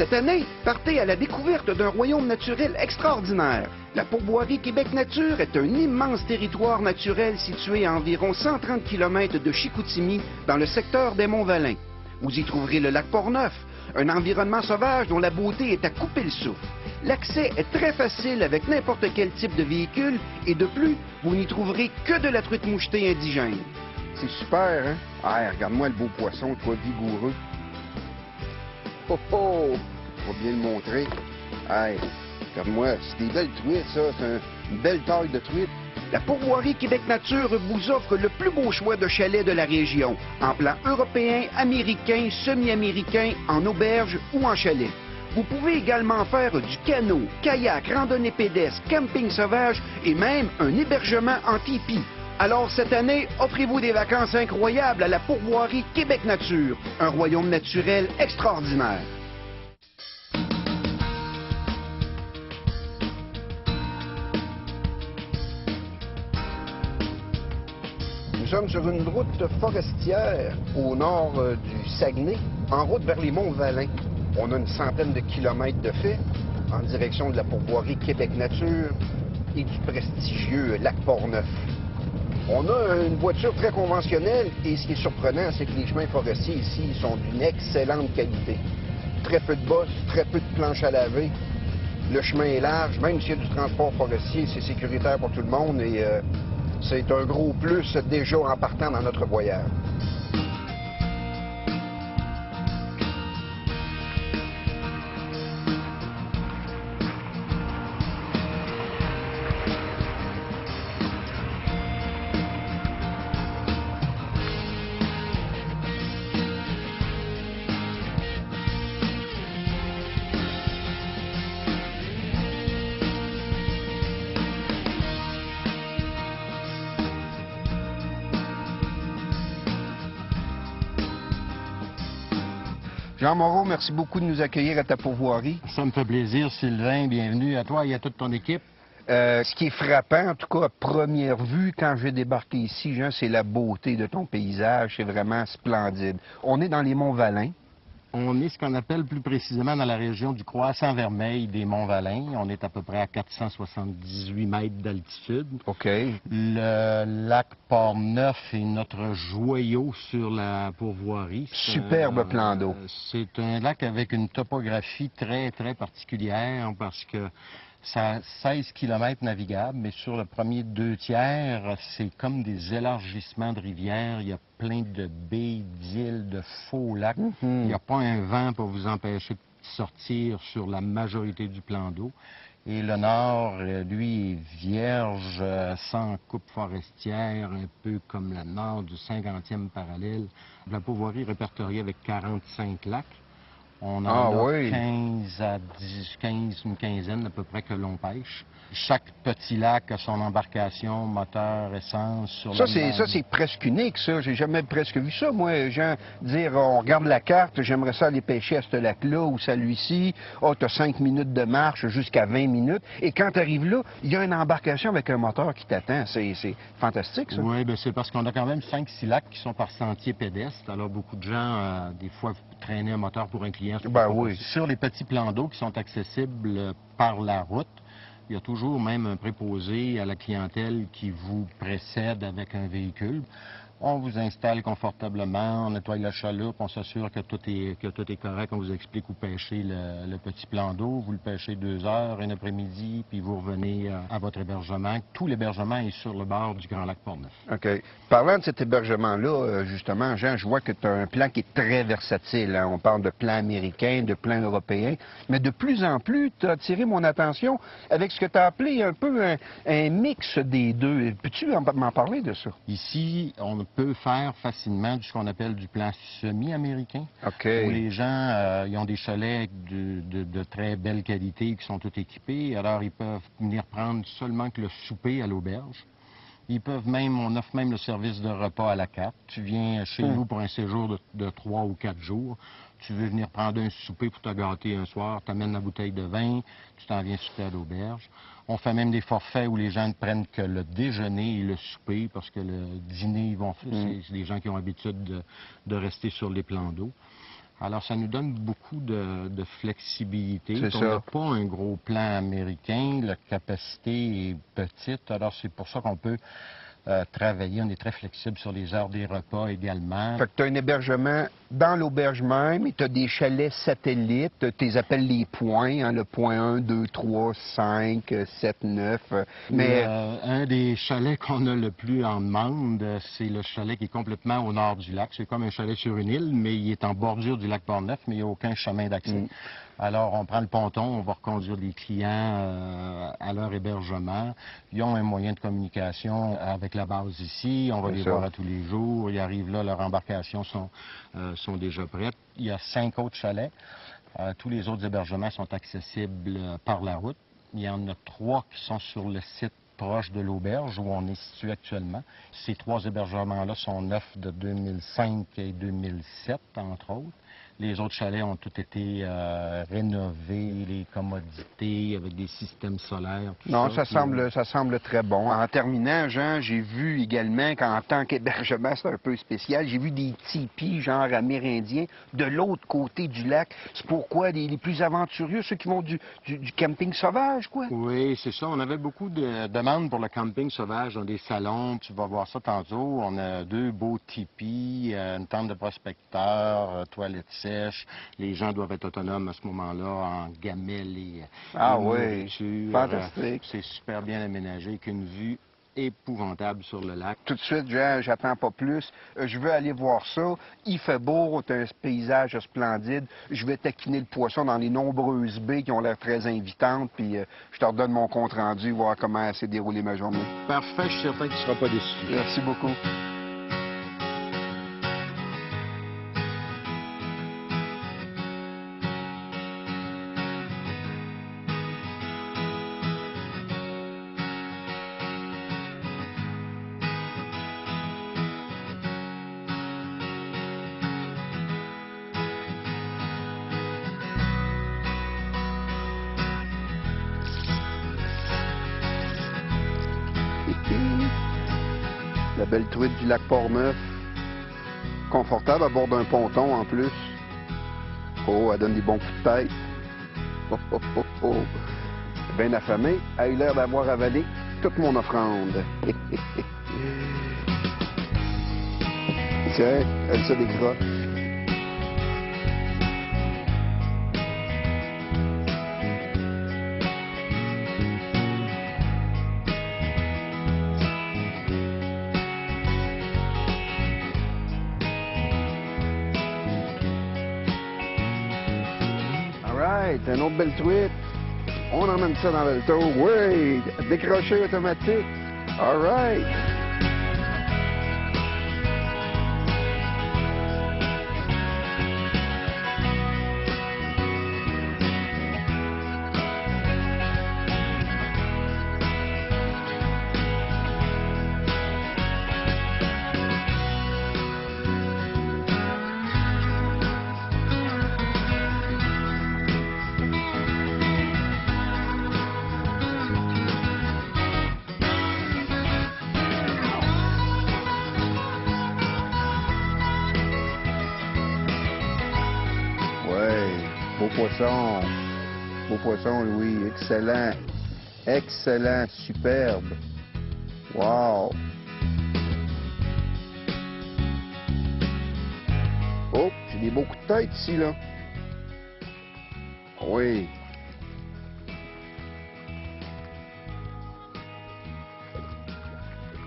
Cette année, partez à la découverte d'un royaume naturel extraordinaire. La pourvoirie Québec Nature est un immense territoire naturel situé à environ 130 km de Chicoutimi, dans le secteur des Monts-Valin. Vous y trouverez le lac Port-Neuf, un environnement sauvage dont la beauté est à couper le souffle. L'accès est très facile avec n'importe quel type de véhicule et de plus, vous n'y trouverez que de la truite mouchetée indigène. C'est super, hein? Ah, regarde-moi le beau poisson, toi, vigoureux. Oh oh! On va bien le montrer. Hey, regarde-moi, c'est des belles truites, ça. C'est une belle taille de truite. La pourvoirie Québec Nature vous offre le plus beau choix de chalets de la région, en plan européen, américain, semi-américain, en auberge ou en chalet. Vous pouvez également faire du canot, kayak, randonnée pédestre, camping sauvage et même un hébergement en tipi. Alors cette année, offrez-vous des vacances incroyables à la pourvoirie Québec Nature, un royaume naturel extraordinaire. Nous sommes sur une route forestière au nord du Saguenay, en route vers les Monts-Valin. On a une centaine de kilomètres de fait en direction de la pourvoirie Québec Nature et du prestigieux lac Port-Neuf. On a une voiture très conventionnelle et ce qui est surprenant, c'est que les chemins forestiers ici sont d'une excellente qualité. Très peu de bosses, très peu de planches à laver. Le chemin est large, même s'il y a du transport forestier, c'est sécuritaire pour tout le monde et c'est un gros plus déjà en partant dans notre voyage. Jean Moreau, merci beaucoup de nous accueillir à ta pourvoirie. Ça me fait plaisir, Sylvain. Bienvenue à toi et à toute ton équipe. Ce qui est frappant, en tout cas à première vue, quand j'ai débarqué ici, Jean, c'est la beauté de ton paysage. C'est vraiment splendide. On est dans les Monts-Valin. On est ce qu'on appelle plus précisément dans la région du croissant vermeil des Monts-Valin. On est à peu près à 478 mètres d'altitude. OK. Le lac Port-Neuf est notre joyau sur la pourvoirie. Superbe plan d'eau. C'est un lac avec une topographie très, très particulière parce que ça a 16 km navigables, mais sur le premier 2 tiers, c'est comme des élargissements de rivières. Il y a plein de baies, d'îles, de faux lacs. Il n'y a pas un vent pour vous empêcher de sortir sur la majorité du plan d'eau. Et le nord, lui, est vierge, sans coupe forestière, un peu comme le nord du 50e parallèle. La pourvoirie est répertoriée avec 45 lacs. On en a 15 à 10, 15, une quinzaine à peu près que l'on pêche. Chaque petit lac a son embarcation, moteur, essence. Sur Ça, c'est presque unique, ça. J'ai jamais presque vu ça. Moi, genre, dire, on regarde la carte, j'aimerais ça aller pêcher à ce lac-là ou celui-ci. Oh, t'as 5 minutes de marche jusqu'à 20 minutes. Et quand tu arrives là, il y a une embarcation avec un moteur qui t'attend. C'est fantastique, ça. Oui, bien, c'est parce qu'on a quand même 5-6 lacs qui sont par sentier pédestre. Alors, beaucoup de gens, des fois, traîner un moteur pour un client. Ben oui. Sur les petits plans d'eau qui sont accessibles par la route, il y a toujours même un préposé à la clientèle qui vous précède avec un véhicule. On vous installe confortablement, on nettoie la chaloupe, on s'assure que tout est correct, on vous explique où pêcher le petit plan d'eau. Vous le pêchez 2 heures, un après-midi, puis vous revenez à votre hébergement. Tout l'hébergement est sur le bord du Grand Lac Port-Neuf. OK. Parlant de cet hébergement-là, justement, Jean, je vois que tu as un plan qui est très versatile. Hein? On parle de plan américain, de plan européen, mais de plus en plus, tu as attiré mon attention avec ce que tu as appelé un peu un mix des deux. Peux-tu m'en parler de ça? Ici, on peut faire facilement ce qu'on appelle du plan semi-américain. OK. Où les gens, ils ont des chalets de très belle qualité qui sont tous équipés. Alors, ils peuvent venir prendre seulement que le souper à l'auberge. Ils peuvent même, on offre même le service de repas à la carte. Tu viens chez nous pour un séjour de 3 ou 4 jours. Tu veux venir prendre un souper pour te gâter un soir, tu amènes la bouteille de vin, tu t'en viens souper à l'auberge. On fait même des forfaits où les gens ne prennent que le déjeuner et le souper, parce que le dîner, c'est des gens qui ont l'habitude de rester sur les plans d'eau. Alors, ça nous donne beaucoup de flexibilité. C'est On ça. n'a pas un gros plan américain. La capacité est petite. Alors, c'est pour ça qu'on peut travailler. On est très flexible sur les heures des repas également. Fait que tu as un hébergement dans l'auberge même et tu as des chalets satellites. Tu les appelles les points, hein, le point 1, 2, 3, 5, 7, 9. Mais Un des chalets qu'on a le plus en demande, c'est le chalet qui est complètement au nord du lac. C'est comme un chalet sur une île, mais il est en bordure du lac Portneuf, mais il n'y a aucun chemin d'accès. Alors, on prend le ponton, on va reconduire les clients à leur hébergement. Ils ont un moyen de communication avec la base ici. On va les voir à tous les jours. Ils arrivent là, leurs embarcations sont déjà prêtes. Il y a 5 autres chalets. Tous les autres hébergements sont accessibles par la route. Il y en a 3 qui sont sur le site proche de l'auberge où on est situé actuellement. Ces 3 hébergements-là sont neufs de 2005 et 2007, entre autres. Les autres chalets ont tous été rénovés, les commodités avec des systèmes solaires. Non, ça semble très bon. En terminant, Jean, j'ai vu également qu'en tant qu'hébergement, c'est un peu spécial, j'ai vu des tipis genre amérindiens de l'autre côté du lac. C'est pourquoi les plus aventureux, ceux qui vont du camping sauvage, quoi? Oui, c'est ça. On avait beaucoup de demandes pour le camping sauvage dans des salons. Tu vas voir ça tantôt. On a 2 beaux tipis, une tente de prospecteurs, toilettes sèches. Les gens doivent être autonomes à ce moment-là en gamelles et nourriture. Fantastique. C'est super bien aménagé, avec une vue épouvantable sur le lac. Tout de suite, Jean, j'attends pas plus. Je veux aller voir ça. Il fait beau, c'est un paysage splendide. Je vais taquiner le poisson dans les nombreuses baies qui ont l'air très invitantes. Puis je te redonne mon compte-rendu, voir comment s'est déroulée ma journée. Parfait, je suis certain que tu ne seras pas déçu. Merci beaucoup. La belle truite du lac Portneuf. Confortable à bord d'un ponton en plus. Oh, elle donne des bons coups de tête. Oh, oh, oh, oh. Bien affamée, a eu l'air d'avoir avalé toute mon offrande. Tiens, elle se décroche. Une autre belle truite. On emmène ça dans le taux. Oui, décroché automatique. All right. Beau poisson, Louis. Excellent. Excellent. Superbe. Wow. Oh, j'ai des beaux coups de tête ici, là. Oui.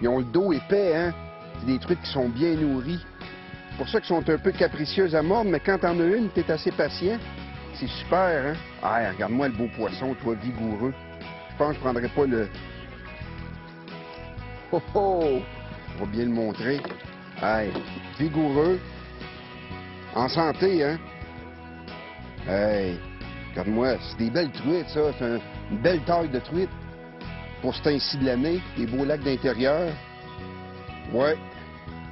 Ils ont le dos épais, hein? C'est des trucs qui sont bien nourris. C'est pour ça qu'ils sont un peu capricieuses à mordre, mais quand t'en as une, t'es assez patient. C'est super, hein? Ah, regarde-moi le beau poisson, toi, vigoureux. Je pense que je prendrais pas le... Oh, oh! On va bien le montrer. Hey, vigoureux. En santé, hein? Hey, regarde-moi, c'est des belles truites, ça. C'est une belle taille de truite. Pour ce temps-ci de l'année, des beaux lacs d'intérieur. Ouais,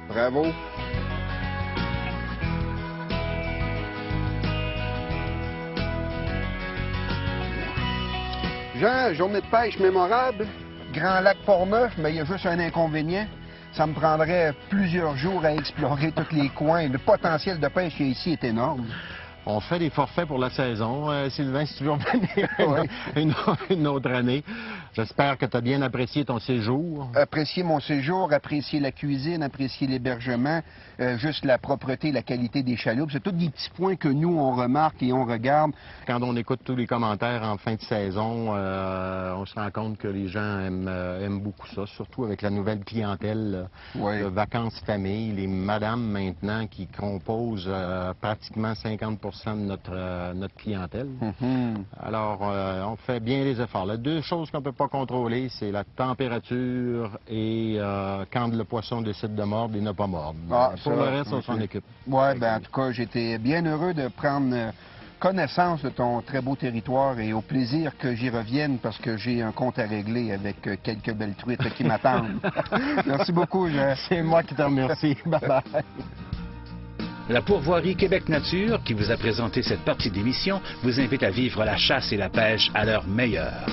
bravo. Jean, journée de pêche mémorable, Grand Lac Portneuf, mais il y a juste un inconvénient. Ça me prendrait plusieurs jours à explorer tous les coins. Le potentiel de pêche ici est énorme. On fait des forfaits pour la saison. Sylvain, si tu veux revenir une autre année. J'espère que tu as bien apprécié ton séjour. Apprécier mon séjour, apprécier la cuisine, apprécier l'hébergement, juste la propreté, la qualité des chaloupes. C'est tous des petits points que nous, on remarque et on regarde. Quand on écoute tous les commentaires en fin de saison, on se rend compte que les gens aiment beaucoup ça, surtout avec la nouvelle clientèle de vacances famille, les madames maintenant qui composent pratiquement 50 de notre clientèle. Alors, on fait bien les efforts. Les deux choses qu'on ne peut pas contrôler, c'est la température et quand le poisson décide de mordre et ne pas mordre. Pour le reste, on s'en occupe. Oui, bien, en tout cas, j'étais bien heureux de prendre connaissance de ton très beau territoire et au plaisir que j'y revienne parce que j'ai un compte à régler avec quelques belles truites qui m'attendent. Merci beaucoup, Jean. C'est moi qui te remercie. Bye-bye. La pourvoirie Québec Nature, qui vous a présenté cette partie d'émission, vous invite à vivre la chasse et la pêche à leur meilleur.